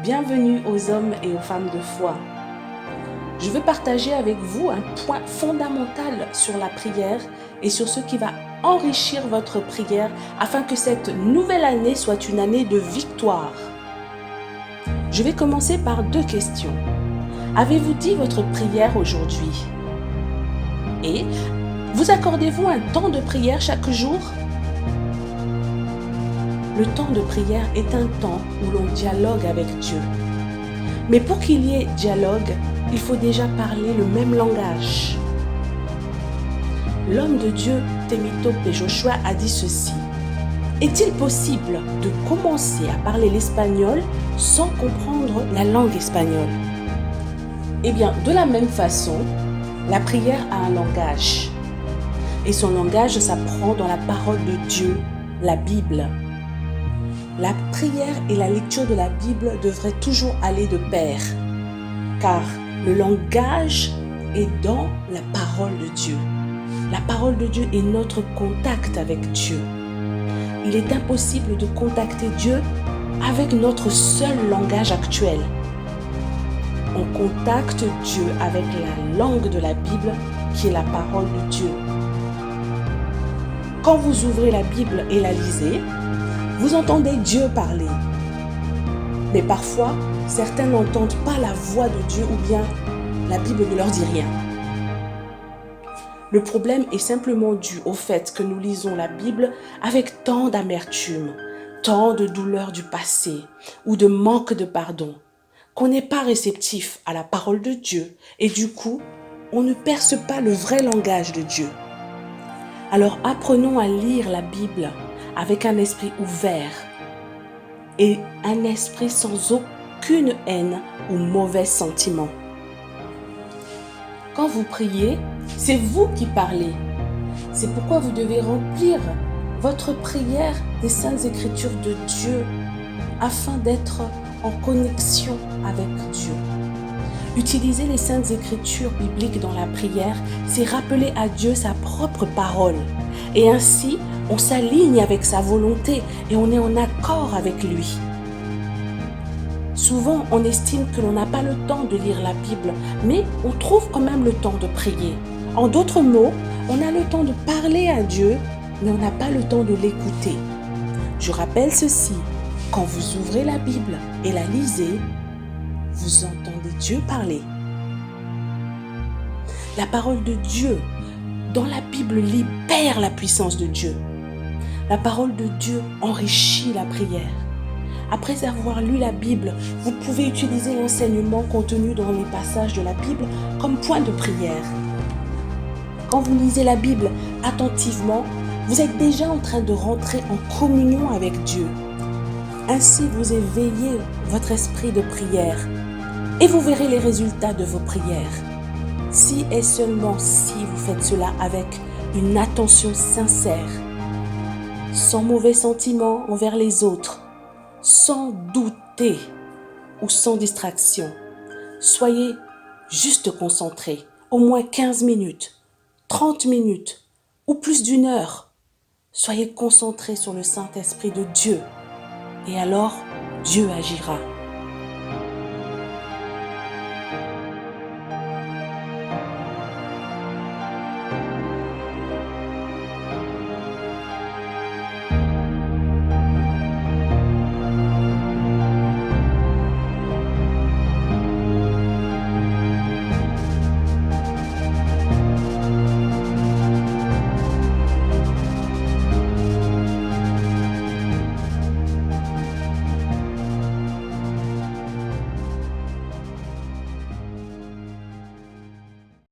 Bienvenue aux hommes et aux femmes de foi. Je veux partager avec vous un point fondamental sur la prière et sur ce qui va enrichir votre prière afin que cette nouvelle année soit une année de victoire. Je vais commencer par 2 questions. Avez-vous dit votre prière aujourd'hui? Et vous accordez-vous un temps de prière chaque jour? Le temps de prière est un temps où l'on dialogue avec Dieu. Mais pour qu'il y ait dialogue, il faut déjà parler le même langage. L'homme de Dieu, Temitope Joshua, a dit ceci. Est-il possible de commencer à parler l'espagnol sans comprendre la langue espagnole? Eh bien, de la même façon, la prière a un langage. Et son langage s'apprend dans la parole de Dieu, la Bible. La prière et la lecture de la Bible devraient toujours aller de pair, car le langage est dans la parole de Dieu. La parole de Dieu est notre contact avec Dieu. Il est impossible de contacter Dieu avec notre seul langage actuel. On contacte Dieu avec la langue de la Bible qui est la parole de Dieu. Quand vous ouvrez la Bible et la lisez, vous entendez Dieu parler. Mais parfois, certains n'entendent pas la voix de Dieu ou bien la Bible ne leur dit rien. Le problème est simplement dû au fait que nous lisons la Bible avec tant d'amertume, tant de douleur du passé ou de manque de pardon, qu'on n'est pas réceptif à la parole de Dieu et du coup, on ne perce pas le vrai langage de Dieu. Alors apprenons à lire la Bible avec un esprit ouvert et un esprit sans aucune haine ou mauvais sentiments. Quand vous priez, c'est vous qui parlez. C'est pourquoi vous devez remplir votre prière des Saintes Écritures de Dieu afin d'être en connexion avec Dieu. Utiliser les Saintes Écritures bibliques dans la prière, c'est rappeler à Dieu sa propre parole. Et ainsi, on s'aligne avec sa volonté et on est en accord avec lui. Souvent, on estime que l'on n'a pas le temps de lire la Bible, mais on trouve quand même le temps de prier. En d'autres mots, on a le temps de parler à Dieu, mais on n'a pas le temps de l'écouter. Je rappelle ceci, quand vous ouvrez la Bible et la lisez, vous entendez Dieu parler. La parole de Dieu dans la Bible libère la puissance de Dieu. La parole de Dieu enrichit la prière. Après avoir lu la Bible, vous pouvez utiliser l'enseignement contenu dans les passages de la Bible comme point de prière. Quand vous lisez la Bible attentivement, vous êtes déjà en train de rentrer en communion avec Dieu. Ainsi, vous éveillez votre esprit de prière et vous verrez les résultats de vos prières. Si et seulement si vous faites cela avec une attention sincère, sans mauvais sentiments envers les autres, sans douter ou sans distraction. Soyez juste concentrés, au moins 15 minutes, 30 minutes ou plus d'1 heure. Soyez concentrés sur le Saint-Esprit de Dieu et alors Dieu agira.